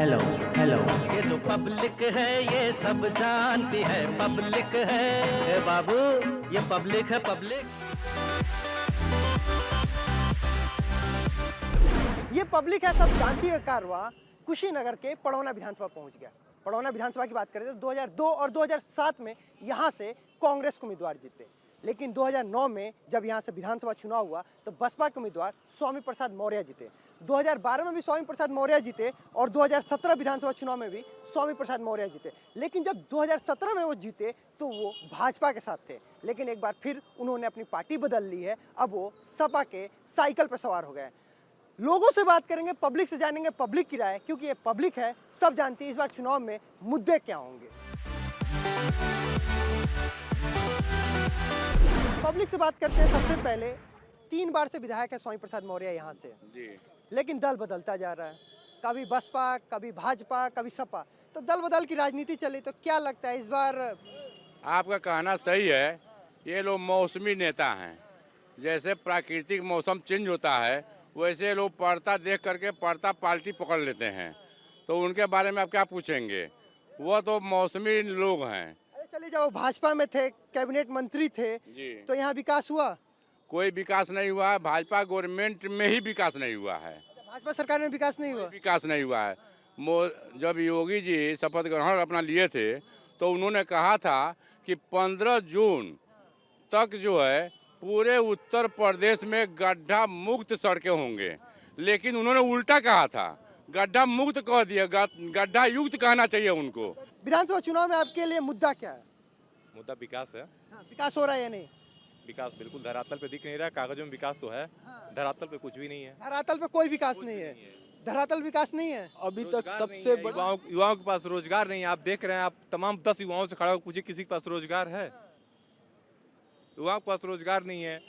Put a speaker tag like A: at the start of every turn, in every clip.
A: Hello hello.
B: ये जो public है ये सब जानती है, पब्लिक है ए बाबू, ये पब्लिक है पब्लिक।
C: ये पब्लिक है सब जानती है कारवा कुशीनगर के पड़ौना विधानसभा पहुंच गया। पड़ौना विधानसभा की बात करें तो 2002 और 2007 में यहाँ से कांग्रेस के उम्मीदवार जीते, लेकिन 2009 में जब यहाँ से विधानसभा चुनाव हुआ तो बसपा के उम्मीदवार स्वामी प्रसाद मौर्य जीते। 2012 में भी स्वामी प्रसाद मौर्य जीते और 2017 विधानसभा चुनाव में भी स्वामी प्रसाद मौर्य जीते। लेकिन जब 2017 में वो जीते तो वो भाजपा के साथ थे, लेकिन एक बार फिर उन्होंने अपनी पार्टी बदल ली है। अब वो सपा के साइकिल पर सवार हो गए। लोगों से बात करेंगे, पब्लिक से जानेंगे पब्लिक की राय, क्योंकि ये पब्लिक है, सब जानती है इस बार चुनाव में मुद्दे क्या होंगे। पब्लिक से बात करते हैं। सबसे पहले 3 बार से विधायक है स्वामी प्रसाद मौर्य यहाँ से जी, लेकिन दल बदलता जा रहा है, कभी बसपा कभी भाजपा कभी सपा, तो दल बदल की राजनीति चली। तो क्या लगता है इस बार?
D: आपका कहना सही है, ये लोग मौसमी नेता हैं। जैसे प्राकृतिक मौसम चेंज होता है वैसे लोग पड़ता देख करके पड़ता पार्टी पकड़ लेते हैं, तो उनके बारे में आप क्या पूछेंगे? वो तो मौसमी लोग हैं।
C: चलिए, जब वो भाजपा में थे, कैबिनेट मंत्री थे जी, तो यहाँ विकास हुआ?
D: कोई विकास नहीं हुआ है। भाजपा गवर्नमेंट में ही विकास नहीं हुआ है।
C: भाजपा सरकार में विकास नहीं हुआ?
D: विकास नहीं हुआ है। जब योगी जी शपथ ग्रहण अपना लिए थे तो उन्होंने कहा था कि 15 जून तक जो है पूरे उत्तर प्रदेश में गड्ढा मुक्त सड़कें होंगे, लेकिन उन्होंने उल्टा कहा था, गड्ढा मुक्त कह दिया, गड्ढा युक्त कहना चाहिए उनको।
C: विधानसभा चुनाव में आपके लिए मुद्दा क्या है?
E: मुद्दा विकास है।
C: हाँ, विकास हो रहा है या नहीं?
E: विकास बिल्कुल धरातल पे दिख नहीं रहा है। कागजों में विकास तो है, धरातल पे कुछ भी नहीं है।
C: धरातल पे कोई विकास नहीं है। धरातल विकास नहीं है
E: अभी तक। सबसे युवाओं के पास रोजगार नहीं है। आप देख रहे हैं, आप तमाम 10 युवाओं से खड़ा होकर पूछिए किसी के पास रोजगार है? युवाओं के पास रोजगार नहीं है।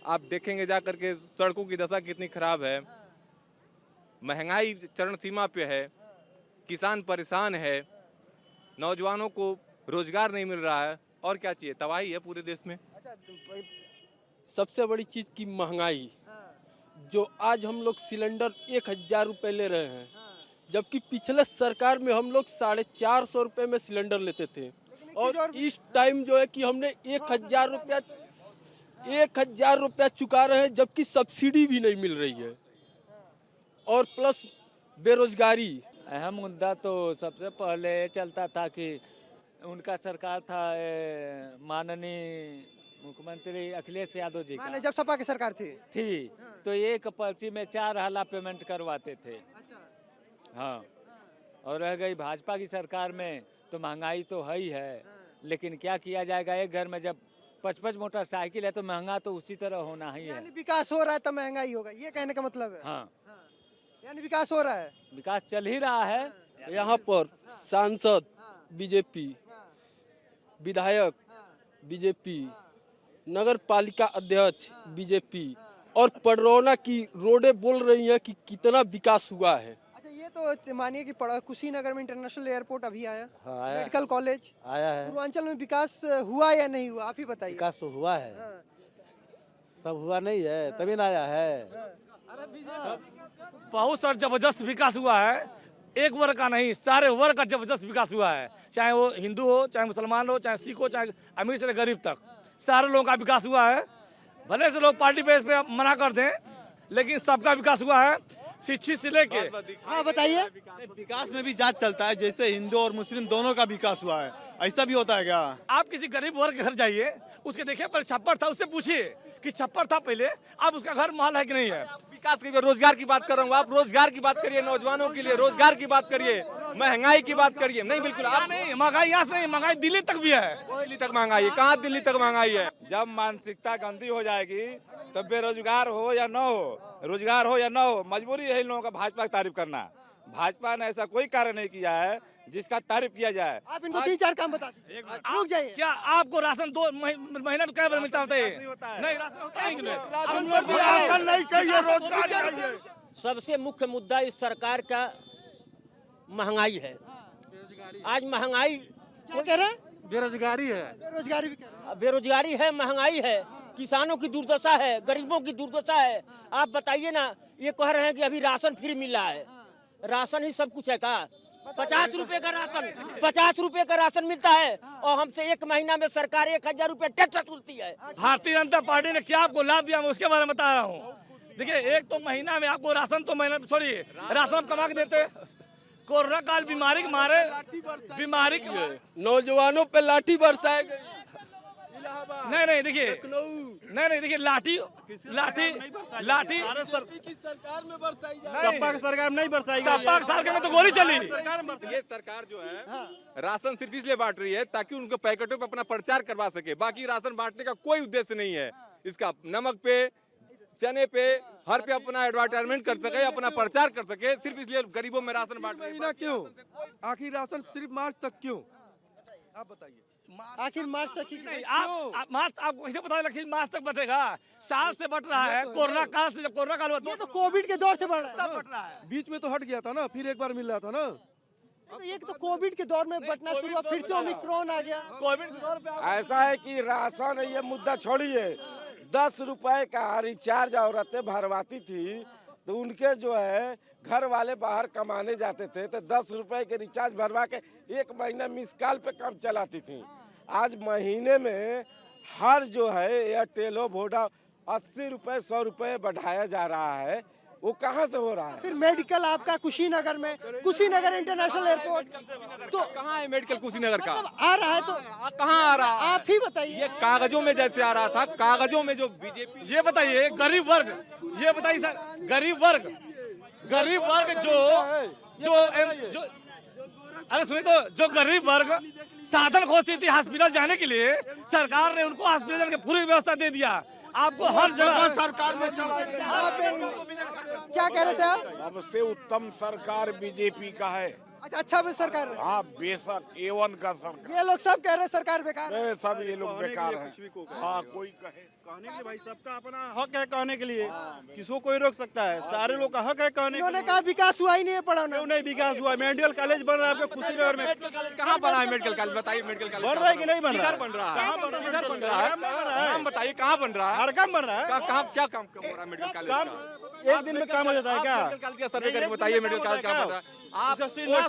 E: आप देखेंगे जा करके सड़कों की दशा कितनी खराब है, महंगाई चरण सीमा पे है, किसान परेशान है, नौजवानों को रोजगार नहीं मिल रहा है, और क्या चाहिए? तबाही है पूरे देश में।
F: सबसे बड़ी चीज की महंगाई, जो आज हम लोग सिलेंडर 1000 रुपये ले रहे हैं, जबकि पिछले सरकार में हम लोग 450 रुपये में सिलेंडर लेते थे, और इस टाइम जो है कि हमने 1000 रुपया चुका रहे हैं, जबकि सब्सिडी भी नहीं मिल रही है, और प्लस बेरोजगारी।
G: अहम मुद्दा तो सबसे पहले चलता था कि उनका सरकार था माननीय मुख्यमंत्री अखिलेश यादव जी का,
C: जब सपा की सरकार थी
G: तो एक पर्ची में 4 हाला पेमेंट करवाते थे। हाँ, और रह गई भाजपा की सरकार में तो महंगाई तो है ही है, लेकिन क्या किया जाएगा? एक घर में जब 55 मोटरसाइकिल है तो महंगा तो उसी तरह होना ही है।
C: यानी विकास हो रहा है तो महंगाई होगा, ये कहने का मतलब है?
G: हाँ,
C: यानी विकास हो रहा है,
G: विकास चल ही रहा है।
F: यहाँ पर सांसद बीजेपी, विधायक बीजेपी, नगर पालिका अध्यक्ष बीजेपी, और पड़रौना की रोडें बोल रही हैं कि कितना विकास हुआ है।
C: अच्छा, ये तो मानिए कि कुशीनगर में इंटरनेशनल एयरपोर्ट अभी आया,
H: आया,
C: मेडिकल कॉलेज
H: आया है।
C: पूर्वांचल में विकास हुआ या नहीं हुआ, आप ही बताइए।
H: विकास तो हुआ है,
C: हाँ।
H: सब हुआ नहीं है तभी ना आया है।
I: बहुत सारा जबरदस्त विकास हुआ है, एक वर्ग का नहीं, सारे वर्ग का जबरदस्त विकास हुआ है। चाहे वो हिंदू हो, चाहे मुसलमान हो, चाहे सिख हो, चाहे अमीर से गरीब तक, सारे लोगों का विकास हुआ है। भले से लोग पार्टी बेस पे मना कर दें, लेकिन सबका विकास हुआ है, शिक्षित से लेके।
C: हाँ, बताइए।
J: विकास में भी जात चलता है, जैसे हिंदू और मुस्लिम दोनों का विकास हुआ है, ऐसा भी होता है क्या?
I: आप किसी गरीब वर्ग के घर जाइए, उसके देखिए पर छप्पर था, उससे पूछिए कि छप्पर था पहले, अब उसका घर महल है कि नहीं है।
E: विकास की, रोजगार की बात कर रहा हूँ। आप रोजगार की बात करिए, नौजवानों के लिए रोजगार की बात करिए, महंगाई की बात करिए। नहीं, बिल्कुल आप
I: नहीं, महंगाई यहाँ से नहीं, महंगाई दिल्ली तक भी है।
E: दिल्ली तक महंगाई है? कहाँ दिल्ली तक महंगाई है?
D: जब मानसिकता गंदी हो जाएगी तब बेरोजगार हो या न हो, रोजगार हो या न हो, मजबूरी है इन लोगों का भाजपा की तारीफ करना। भाजपा ने ऐसा कोई कार्य नहीं किया है जिसका तारीफ किया जाए।
C: आप इनको 3-4 काम बता दीजिए। रुक जाइए।
I: क्या आपको राशन 2 महीने में कै बार मिलता होता है? नहीं, राशन होता है कि नहीं?
J: राशन नहीं चाहिए, रोजगार चाहिए।
K: सबसे मुख्य मुद्दा इस सरकार का महंगाई है। आज महंगाई
C: क्या कह रहे हैं?
F: बेरोजगारी है।
C: बेरोजगारी भी कह रहे हैं।
K: बेरोजगारी है, महंगाई है, किसानों की दुर्दशा है, गरीबों की दुर्दशा है। आप बताइए ना, ये कह रहे हैं कि अभी राशन फ्री मिल रहा है, राशन ही सब कुछ है का? 50 रुपए का राशन, 50 रुपए का राशन मिलता है और हमसे एक महीना में सरकार 1000 रुपए टैक्स वसूलती है।
I: भारतीय जनता पार्टी ने क्या आपको लाभ दिया, मैं उसके बारे में बता रहा हूँ। देखिए, एक तो महीना में आपको राशन, तो महीना छोड़िए, राशन आप कमा के देते। कोरोना काल बीमारी के मारे,
F: नौजवानों पे लाठी बरसाए गई।
I: नहीं देखिए, नहीं देखिए, लाठी
F: की सरकार में बरसाई जा रही है।
J: सपा की सरकार में नहीं बरसाई गई।
I: सपा के सरकार में तो गोली चली।
E: ये सरकार जो है राशन सिर्फ इसलिए बांट रही है ताकि उनको पैकेटों पे अपना प्रचार करवा सके। बाकी राशन बांटने का कोई उद्देश्य नहीं है। इसका नमक पे, चने पे, हर पे अपना एडवर्टाइजमेंट कर सके, अपना प्रचार कर सके, सिर्फ इसलिए गरीबों में राशन बांट रही है।
F: क्यों आखिर राशन सिर्फ मार्च तक क्यों?
C: आप बताइए, आखिर मार्च तक ही
I: नहीं, आप मार्च, आपको कैसे पता लगा कि मार्च तक बचेगा? साल से बढ़ रहा है, कोरोना काल से, जब कोरोना काल हुआ
C: ये तो कोविड के दौर से बढ़ रहा है।
I: बढ़ रहा है।
F: बीच में तो हट गया था ना, फिर एक बार मिल रहा था ना।
C: एक तो कोविड के दौर में बटना शुरू हुआ, फिर से ओमिक्रॉन आ गया।
I: कोविड के दौर पे
A: ऐसा है कि राशन, ये मुद्दा छोड़िए, 10 रुपए का रिचार्ज औरतें भरवाती थी तो उनके जो है घर वाले बाहर कमाने जाते थे तो 10 रुपए के रिचार्ज भरवा के एक महीना मिस कॉल पे काम चलाती थी। आज महीने में हर जो है एयरटेलो वोडा 80 रुपए 100 रुपए बढ़ाया जा रहा है। वो कहाँ से हो रहा है?
C: फिर मेडिकल आपका कुशीनगर में, कुशीनगर इंटरनेशनल एयरपोर्ट, तो
E: कहाँ है मेडिकल कुशीनगर का?
C: मतलब आ रहा है तो
E: कहाँ आ रहा है?
C: आप ही बताइए।
E: ये कागजों में जैसे आ रहा था, कागजों में जो बीजेपी।
I: ये बताइए, गरीब वर्ग, ये बताइए सर, गरीब वर्ग जो अरे सुनिए तो, जो गरीब वर्ग साधन खोजती थी हॉस्पिटल जाने के लिए, सरकार ने उनको हॉस्पिटल जाने की पूरी व्यवस्था दे दिया। आपको हर जगह
A: सरकार में चला
C: क्या कह रहे थे आप?
A: सबसे उत्तम सरकार बीजेपी का है।
C: अच्छा भी सरकार,
A: हाँ बेशक, A1 का सरकार।
C: ये लोग सब कह रहे हैं सरकार बेकार है।
A: सब ये लोग बेकार है। हाँ, कोई कहे
J: कहने के लिए भाई, सबका अपना हक है कहने के लिए, किसको कोई रोक सकता है? सारे लोग का हक है कहने के
C: उन्होंने
J: लिए।
C: कहा विकास हुआ ही नहीं है पढ़ाना।
J: क्यों नहीं विकास हुआ? मेडिकल कॉलेज बन रहा है आपके कुशीनगर में।
E: कहाँ बना है मेडिकल कॉलेज? बताइए, मेडिकल कॉलेज
J: बन रहा है कि नहीं बन रहा है?
E: बन रहा है?
J: कहाँ बन रहा है?
E: नाम बताइए, कहाँ बन रहा है?
J: हर काम बन रहा है।
E: कहाँ क्या काम हो रहा है मेडिकल कॉलेज
J: काम
E: का?
J: एक दिन में काम हो जाता है क्या?
E: मेडिकल कॉलेज का सर्वे करके बताइए, मेडिकल कॉलेज कहाँ बन रहा है? आप पोस्टर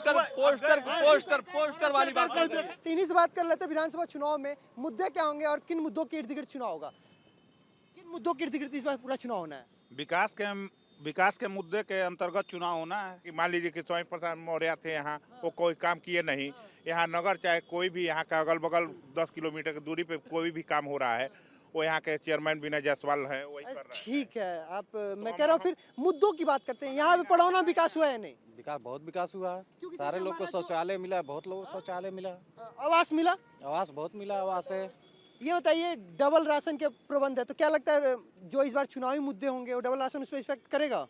E: वाली बात कर रहे हैं।
C: तीन से बात कर लेते हैं, विधानसभा चुनाव में मुद्दे क्या होंगे और किन मुद्दों के इर्द गिर्द चुनाव होगा? किन मुद्दों के इर्द गिर्द इस बार पूरा चुनाव होना है?
L: विकास के मुद्दे के अंतर्गत चुनाव होना है। कि मान लीजिए कि स्वामी प्रसाद मौर्य थे यहाँ, वो कोई काम किए नहीं। यहाँ नगर चाहे कोई भी यहाँ का अगल बगल 10 किलोमीटर की दूरी पे कोई भी काम हो रहा है, वो यहाँ के चेयरमैन विनय जायसवाल हैं, वही कर रहे हैं।
C: ठीक है, आप मैं कह रहा हूँ फिर मुद्दों की बात करते हैं। यहाँ पे पढ़ौना विकास हुआ है नहीं?
H: विकास, बहुत विकास हुआ है। सारे लोग को शौचालय मिला, बहुत लोगों को शौचालय मिला,
C: आवास मिला,
H: आवास बहुत मिला, आवास है।
C: ये बताइए, डबल राशन के प्रबंध है तो क्या लगता है जो इस बार चुनावी मुद्दे होंगे वो डबल राशन उस पर इफेक्ट करेगा?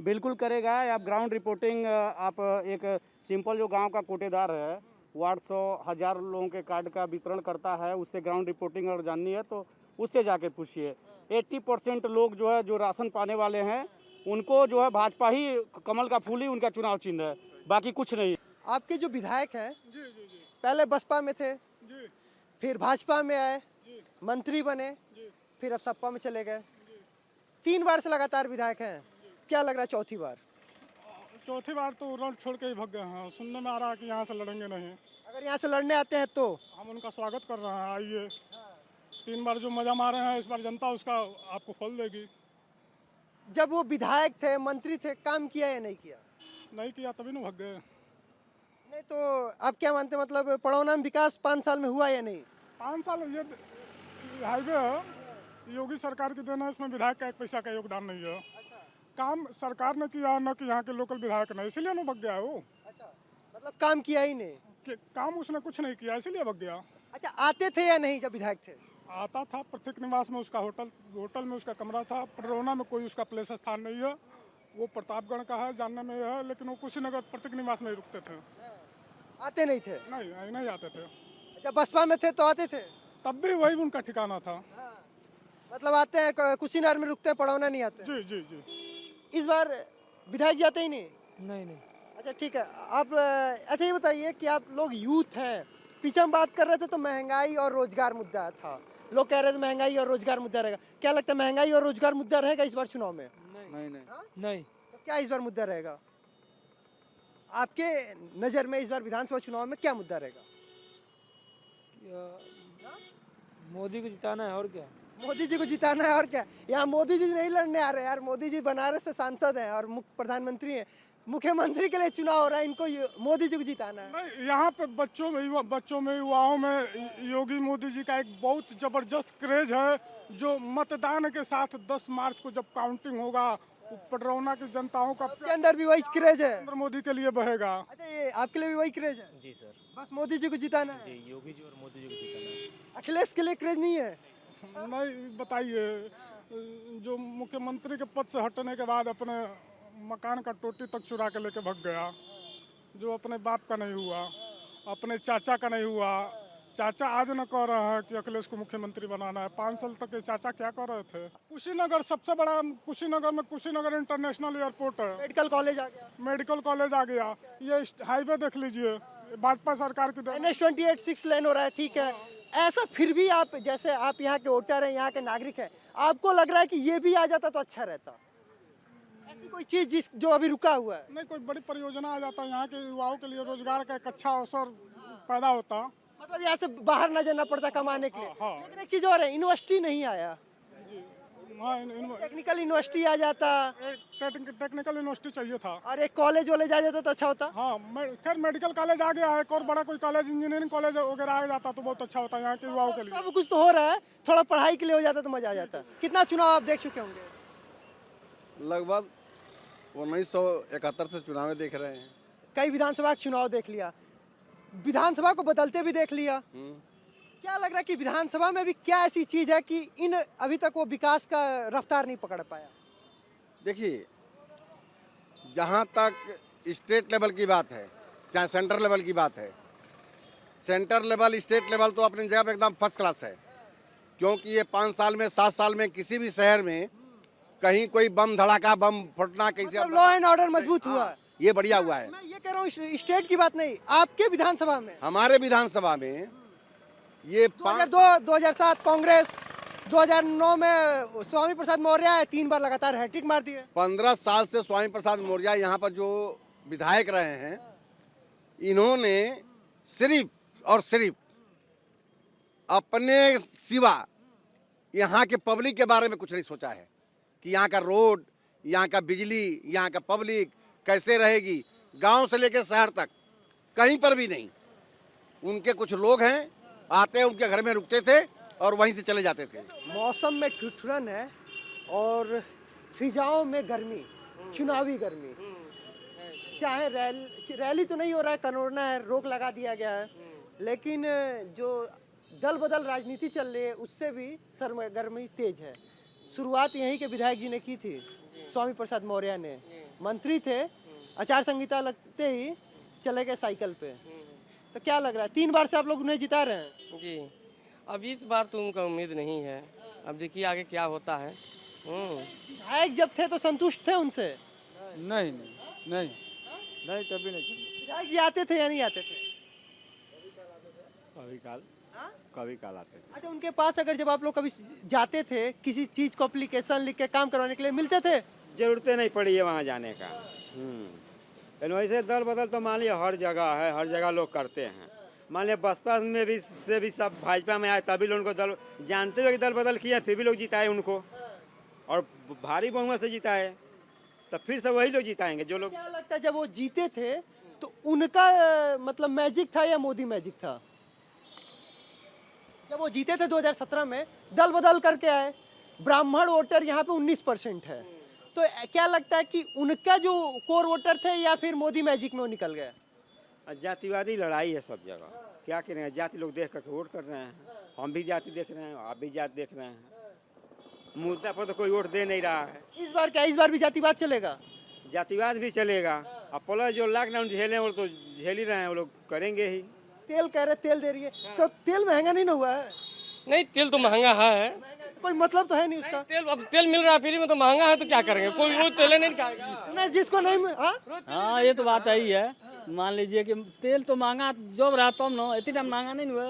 M: बिल्कुल करेगा। आप ग्राउंड रिपोर्टिंग, आप एक सिंपल जो गांव का कोटेदार है, वार्ड 100,000 लोगों के कार्ड का वितरण करता है, उससे ग्राउंड रिपोर्टिंग अगर जाननी है तो उससे जाके पूछिए। 80% लोग जो है, जो राशन पाने वाले हैं, उनको जो है भाजपा ही, कमल का फूल ही उनका चुनाव चिन्ह है, बाकी कुछ नहीं।
C: आपके जो विधायक हैं पहले बसपा में थे, फिर भाजपा में आए, मंत्री बने, फिर अब सपा में चले गए। 3 बार से लगातार विधायक हैं, क्या लग रहा है चौथी बार?
N: चौथी बार तो रोड छोड़ के ही भाग गए हैं। सुनने में आ रहा है कि यहाँ से लड़ेंगे नहीं।
C: अगर यहाँ से लड़ने आते हैं तो
N: हम उनका स्वागत कर रहे हैं, आइए। 3 बार जो मजा मारे हैं, इस बार जनता उसका आपको खोल देगी।
C: जब वो विधायक थे, मंत्री थे, काम किया या नहीं किया?
N: नहीं किया तभी ना भाग गए।
C: नहीं तो आप क्या मानते, मतलब पड़ौना में विकास 5 साल में हुआ या नहीं?
N: 5 साल ये हाईवे है, योगी सरकार की देन है, इसमें विधायक का 1 पैसा का योगदान नहीं है। काम सरकार ने किया, न कि यहाँ के लोकल विधायक ने, इसीलिए ना भाग गया वो।
C: अच्छा, मतलब काम किया ही नहीं?
N: काम उसने कुछ नहीं किया, इसीलिए भाग गया।
C: अच्छा, आते थे या नहीं जब विधायक थे?
N: आता था, प्रत्येक निवास में उसका होटल में उसका कमरा था। पड़रौना में कोई उसका प्लेस स्थान नहीं है, वो प्रतापगढ़ का है, जानने में है, लेकिन वो कुशीनगर प्रत्येक निवास में ही रुकते थे।
C: आते नहीं थे?
N: नहीं आते थे।
C: जब बसपा में थे तो आते थे?
N: तब भी वही उनका ठिकाना था।
C: मतलब आते हैं, कुशीनगर में रुकते हैं, पड़ौना नहीं आते?
N: जी जी जी।
C: इस बार विधायक जी आते ही नहीं?
M: नहीं।
C: अच्छा ठीक है, आप अच्छा ये बताइए कि आप लोग यूथ हैं, पीछे हम बात कर रहे थे तो महंगाई और रोजगार मुद्दा था, लोग कह रहे थे महंगाई और रोजगार मुद्दा रहेगा। क्या लगता है महंगाई और रोजगार मुद्दा रहेगा इस बार चुनाव में?
M: नहीं।
C: तो क्या इस बार मुद्दा रहेगा? आपके नज़र में इस बार विधानसभा चुनाव में क्या मुद्दा रहेगा?
F: मोदी को जिताना है और क्या।
C: मोदी जी को जिताना है और क्या। यहाँ मोदी जी नहीं लड़ने आ रहे यार, मोदी जी बनारस से सांसद हैं और प्रधानमंत्री हैं। मुख्यमंत्री के लिए चुनाव हो रहा है, इनको मोदी जी को जिताना है।
N: नहीं, यहाँ पे बच्चों में युवाओं में योगी मोदी जी का एक बहुत जबरदस्त क्रेज है, जो मतदान के साथ 10 मार्च को जब काउंटिंग होगा, पडरौना की जनताओं का
C: आपके अंदर भी वही क्रेज है?
N: नरेंद्र मोदी के लिए बहेगा।
C: अच्छा, ये आपके लिए भी वही क्रेज है?
H: जी सर।
C: बस मोदी जी को जिताना है?
H: जी, योगी जी और मोदी जी को जिताना है।
C: अखिलेश के लिए क्रेज नहीं है?
N: नहीं, बताइए, जो मुख्यमंत्री के पद से हटने के बाद अपने मकान का टोटी तक चुरा के लेके भाग गया, जो अपने बाप का नहीं हुआ, अपने चाचा का नहीं हुआ। चाचा आज न कह रहे हैं कि अखिलेश को मुख्यमंत्री बनाना है। 5 साल तक ये चाचा क्या कर रहे थे? कुशीनगर सबसे बड़ा, कुशीनगर में कुशीनगर इंटरनेशनल एयरपोर्ट है,
C: मेडिकल कॉलेज आ गया।
N: मेडिकल कॉलेज आ गया। ये हाईवे देख लीजिए, भाजपा सरकार की
C: NH-28 6 लेन हो रहा है, ठीक है। ऐसा फिर भी आप, जैसे आप यहाँ के वोटर हैं, यहाँ के नागरिक हैं, आपको लग रहा है कि ये भी आ जाता तो अच्छा रहता? ऐसी कोई चीज जो अभी रुका हुआ है?
N: नहीं, कोई बड़ी परियोजना आ जाता, यहाँ के युवाओं के लिए रोजगार का एक अच्छा अवसर पैदा होता।
C: मतलब यहाँ से बाहर न जाना पड़ता कमाने के लिए।
N: हाँ।
C: लेकिन एक चीज और है, यूनिवर्सिटी नहीं आया। टेक्निकल यूनिवर्सिटी आ जाता,
N: टेक्निकल यूनिवर्सिटी चाहिए था,
C: और एक कॉलेज वॉलेज आ जाता तो अच्छा होता।
N: हाँ, खैर मेडिकल कॉलेज आ गया है, एक और बड़ा कोई कॉलेज, इंजीनियरिंग कॉलेज वगैरह आ जाता तो बहुत अच्छा होता यहाँ के युवाओं के लिए।
C: सब कुछ तो हो रहा है, थोड़ा पढ़ाई के लिए हो जाता तो मजा आ जाता। कितना चुनाव आप देख चुके होंगे?
A: लगभग 1971 से चुनाव देख रहे हैं।
C: कई विधानसभा के चुनाव देख लिया, विधानसभा को बदलते भी देख लिया। क्या लग रहा है कि विधानसभा में भी क्या ऐसी चीज है कि इन अभी तक वो विकास का रफ्तार नहीं पकड़ पाया?
A: देखिए, जहाँ तक स्टेट लेवल की बात है, चाहे सेंटर लेवल की बात है, सेंटर लेवल स्टेट लेवल तो अपनी जगह पे एकदम फर्स्ट क्लास है। क्योंकि ये 5 साल में 7 साल में किसी भी शहर में कहीं कोई बम धड़ाका, बम फटना, कैसे
C: लॉ एंड ऑर्डर मजबूत हुआ है,
A: ये बढ़िया हुआ है।
C: मैं ये कह रहा हूँ, स्टेट की बात नहीं, आपके विधानसभा में।
A: हमारे विधानसभा में ये
C: 2002, 2007 कांग्रेस, 2009 में स्वामी प्रसाद मौर्य 3 बार लगातार हैट्रिक मार दी है।
A: 15 साल से स्वामी प्रसाद मौर्य यहाँ पर जो विधायक रहे हैं, इन्होंने सिर्फ और सिर्फ अपने सिवा यहाँ के पब्लिक के बारे में कुछ नहीं सोचा है कि यहाँ का रोड, यहाँ का बिजली, यहाँ का पब्लिक कैसे रहेगी। गांव से लेकर शहर तक कहीं पर भी नहीं। उनके कुछ लोग हैं, आते हैं, उनके घर में रुकते थे और वहीं से चले जाते थे।
C: मौसम में ठिठुरन है और फिजाओं में गर्मी, चुनावी गर्मी। चाहे रैली तो नहीं हो रहा है, कोरोना है, रोक लगा दिया गया है, लेकिन जो दल बदल राजनीति चल रही है उससे भी सरगर्मी तेज है। शुरुआत यहीं के विधायक जी ने की थी, स्वामी प्रसाद मौर्य ने। मंत्री थे, आचार संहिता लगते ही चले गए साइकिल पे। तो क्या लग रहा है, 3 बार से आप लोग उन्हें जिता रहे हैं?
F: जी, अब इस बार तो उनका उम्मीद नहीं है, अब देखिए आगे क्या होता है।
C: विधायक जब थे तो संतुष्ट थे उनसे?
E: नहीं कभी नहीं।
C: विधायक जी आते थे या नहीं आते थे?
E: कभी काल आते थे।
C: अच्छा, उनके पास अगर जब आप लोग कभी जाते थे, किसी चीज को एप्लीकेशन लिख के काम करवाने के लिए मिलते थे?
H: जरूरतें नहीं पड़ी है वहाँ जाने का। लेकिन वैसे दल बदल तो मान लिया हर जगह है, हर जगह लोग करते हैं। मान लिया बसपा में भी से भी सब भाजपा में आए, तभी लोग उनको दल जानते हुए दल बदल किया, फिर भी लोग जिताए उनको, और भारी बहुमत से जिताए, तो फिर से वही लोग जिताएंगे जो लोग।
C: क्या लगता है जब वो जीते थे तो उनका मतलब मैजिक था या मोदी मैजिक था? जब वो जीते थे 2017 में, दल बदल करके आए, ब्राह्मण वोटर यहाँ पे 19% है, तो क्या लगता है कि उनका जो कोर वोटर थे या फिर मोदी मैजिक में वो निकल गए?
H: जातिवादी लड़ाई है सब जगह, क्या करेंगे, जाति लोग देख करके वोट कर रहे हैं। हम भी जाति देख रहे हैं, आप भी जाति देख रहे हैं, मुद्दा पर तो कोई वोट दे नहीं रहा है।
C: इस बार भी जातिवाद चलेगा?
H: जातिवाद भी चलेगा। अब प्लस जो लॉकडाउन झेले वो तो झेल ही रहे हैं, वो लोग करेंगे ही।
C: तेल कह रहे तेल दे रही है, तो तेल महंगा नहीं ना हुआ है?
F: नहीं, तेल तो महंगा है,
C: कोई मतलब तो है नहीं उसका।
F: तेल अब तेल मिल रहा है फ्री में तो महंगा है, तो क्या करेंगे, कोई रोज तेल नहीं खाएगा।
C: नहीं, जिसको नहीं
K: हाँ, ये तो बात है ही है। मान लीजिए कि तेल तो महंगा जब रहा तब ना, इतनी टाइम महंगा नहीं हुआ।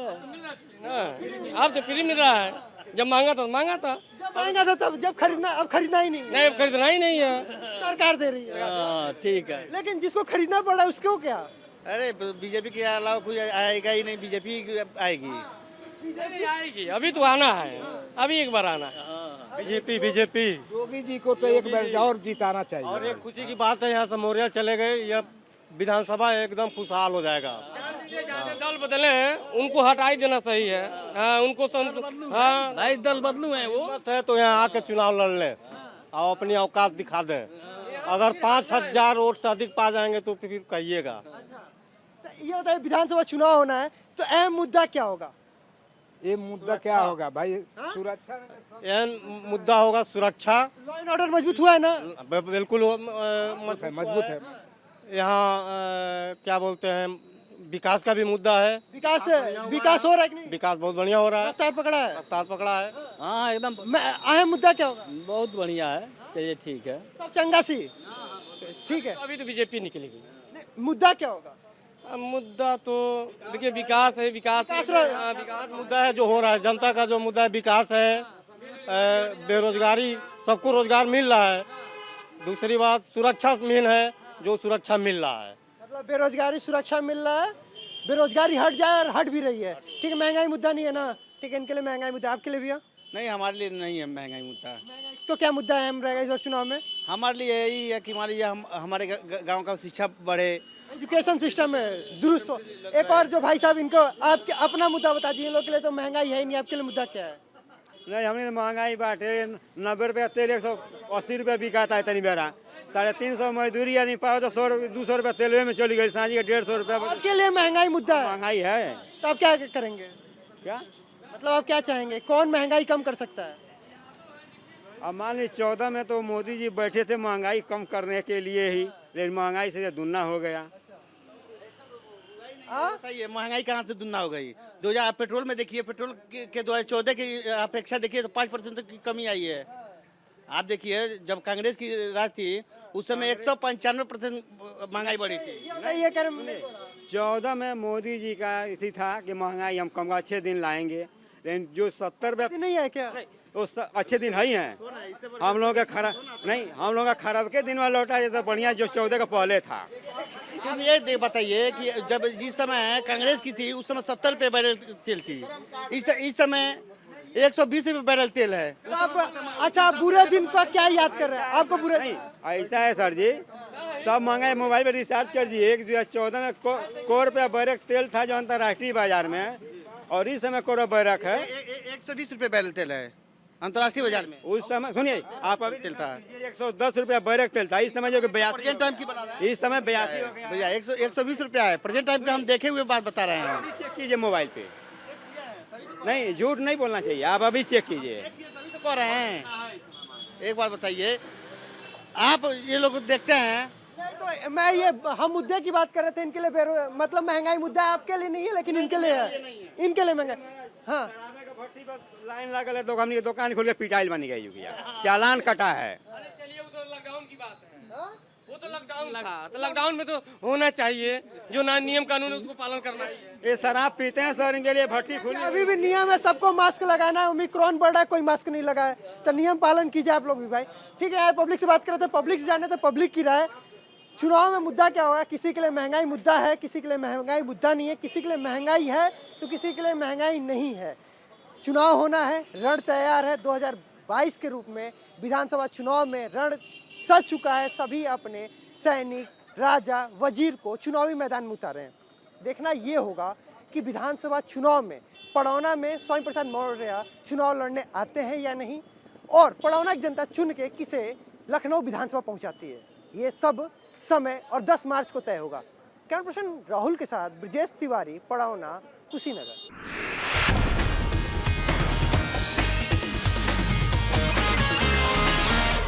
F: अब तो फ्री मिल रहा है। जब मांगा था मांगा था,
C: जब महंगा था तब, जब खरीदना, अब खरीदना ही नहीं है।
F: नहीं खरीदना ही नहीं है।
C: सरकार दे रही है।
F: हाँ ठीक है।
C: लेकिन जिसको खरीदना पड़ रहा है उसको क्या?
J: अरे बीजेपी के अलावा कोई आएगा ही नहीं, बीजेपी आएगी।
F: बीजेपी आएगी, अभी तो आना है, अभी एक बार आना है।
M: बीजेपी
A: योगी जी को तो एक बार और जिताना चाहिए।
M: और एक खुशी की बात है, यहाँ से मौर्य चले गए, यह विधानसभा एकदम खुशहाल हो जाएगा।
F: दल बदले हैं, उनको हटा ही देना सही है। हाँ उनको हाँ भाई दल बदलू है वो
M: है तो यहाँ आके चुनाव लड़ ले और अपनी औकात दिखा दें। अगर 5000 वोट से अधिक पा जाएंगे तो फिर कहिएगा।
C: तो ये बताइए, विधानसभा चुनाव होना है तो अहम मुद्दा क्या होगा?
A: ये मुद्दा क्या होगा भाई? सुरक्षा,
M: यह मुद्दा होगा सुरक्षा।
C: लॉ एंड ऑर्डर मजबूत हुआ है ना?
M: बिल्कुल
A: मजबूत है।
M: यहाँ क्या बोलते हैं, विकास का भी मुद्दा है।
C: विकास हो रहा है कि नहीं?
M: विकास बहुत बढ़िया हो रहा है,
C: रफ्तार पकड़ा है।
M: रफ्तार पकड़ा है।
F: हाँ एकदम
C: अहम मुद्दा क्या होगा?
F: बहुत बढ़िया है, चलिए ठीक है।
C: सब चंगासी ठीक है।
F: अभी तो बीजेपी निकलेगी।
C: नहीं, मुद्दा क्या होगा?
F: अब मुद्दा तो देखिए विकास है, विकास
M: मुद्दा है जो हो रहा है, जनता का जो मुद्दा है विकास है, बेरोजगारी, सबको रोजगार मिल रहा है। दूसरी बात सुरक्षा मेन है, जो सुरक्षा मिल रहा है।
C: मतलब बेरोजगारी, सुरक्षा मिल रहा है, बेरोजगारी हट जाए और हट भी रही है। ठीक है, महंगाई मुद्दा नहीं है ना? ठीक है, इनके लिए महंगाई मुद्दा, आपके लिए भी है?
J: नहीं, हमारे लिए नहीं है महंगाई मुद्दा।
C: तो क्या मुद्दा अहम रहेगा इस बार चुनाव में?
J: हमारे लिए यही है कि मान लीजिए हमारे गांव का शिक्षा बढ़े,
C: एजुकेशन सिस्टम में दुरुस्त हो। एक और जो भाई साहब, इनको आपके अपना मुद्दा बता दीजिए। इन लोग के लिए तो महंगाई है ही नहीं, आपके लिए मुद्दा क्या है?
H: नहीं, हमने तो महंगाई बांटे 90 रुपया तेल, 180 रुपया बिकाता है तनी बेरा। 350 मजदूरी आदमी पाओ तो 200 रुपया तेलवे में चली गई, सांझी का 150 रुपया।
C: आपके लिए महंगाई मुद्दा है?
H: महंगाई है
C: तो आप क्या करेंगे?
H: क्या
C: मतलब आप क्या चाहेंगे, कौन महंगाई कम कर सकता है?
H: अब मान लीजिए 14 में तो मोदी जी बैठे थे महंगाई कम करने के लिए ही, लेकिन महंगाई से दुगना हो गया।
J: ये महंगाई कहाँ से दुगना हो गई? 2000 पेट्रोल में देखिए, पेट्रोल के 2014 की अपेक्षा देखिए तो 5% की कमी आई है। आप देखिए जब कांग्रेस की राज थी उस समय 195% महंगाई बढ़ी थी।
C: ये
H: 14 में मोदी जी का इसी था कि महंगाई हम कम अच्छे दिन लाएंगे, लेकिन जो 70 रुपये
C: नहीं है क्या?
H: तो अच्छे दिन है ही हैं। हम लोगों का खराब नहीं, हम लोगों का खराब के दिन वाला लौटा जैसा बढ़िया जो 14 का पहले था।
J: हम ये बताइए कि जब जिस समय कांग्रेस की थी उस समय 70 रुपये बैरल तेल थी, इस समय 120 रुपये बैरल तेल है।
C: तो आप अच्छा, बुरे दिन का क्या याद कर रहे हैं? आपको बुरे
H: नहीं ऐसा है सर जी, सब महंगाई मोबाइल पर रिचार्ज कर दिए। 2014 में 100 रुपया बैरक तेल था जो अंतर्राष्ट्रीय बाजार में, और इस समय 100 बैरक है
J: 120 रुपये बैरल तेल है अंतर्राष्ट्रीय बाजार में।
H: उस समय सुनिए आप, अभी
J: तेल था
H: 110 रुपया बैरक तेल था, इस समय जो 82
J: टाइम की बता रहे हैं,
H: इस समय 82 हो गया
J: भैया 120 रुपया है प्रेजेंट टाइम का। हम देखे हुए बात बता रहे हैं,
H: चेक कीजिए मोबाइल पे। नहीं, झूठ नहीं बोलना चाहिए, आप अभी चेक कीजिए।
J: तभी तो कह रहे हैं। एक बात बताइए, आप ये लोग देखते हैं
C: तो मैं ये, हम मुद्दे की बात कर रहे थे। इनके लिए मतलब महंगाई मुद्दा आपके लिए नहीं है, लेकिन इनके लिए है। इनके लिए महंगाई, हाँ
H: भट्टी पर लाइन लागल है, हमने दुकान खोल के पिटाइल बनी गई, चालान कटा है।
F: लॉकडाउन की बात है, वो तो लॉकडाउन था, तो लॉकडाउन में तो होना चाहिए, जो ना नियम कानून है उसको पालन करना है।
H: ये शराब पीते हैं सर, इनके लिए भट्टी खुली।
C: अभी भी नियम है, सबको मास्क लगाना है। ओमिक्रॉन बढ़ रहा है, कोई मास्क नहीं लगाए, तो नियम पालन कीजिए आप लोग भी भाई। ठीक है यार, पब्लिक से बात कर रहे थे, पब्लिक से जाने तो पब्लिक की राय। चुनाव में मुद्दा क्या होगा? किसी के लिए महंगाई मुद्दा है, किसी के लिए महंगाई मुद्दा नहीं है, किसी के लिए महंगाई है तो किसी के लिए महंगाई नहीं है। चुनाव होना है, रण तैयार है। 2022 के रूप में विधानसभा चुनाव में रण सज चुका है। सभी अपने सैनिक, राजा, वजीर को चुनावी मैदान में उतारे हैं। देखना ये होगा कि विधानसभा चुनाव में पड़ौना में स्वामी प्रसाद मौर्य चुनाव लड़ने आते हैं या नहीं, और पड़ौना की जनता चुन के किसे लखनऊ विधानसभा पहुंचाती है। ये सब समय और 10 मार्च को तय होगा। कैमरा पर्सन राहुल के साथ ब्रजेश तिवारी, पड़ौना, कुशीनगर।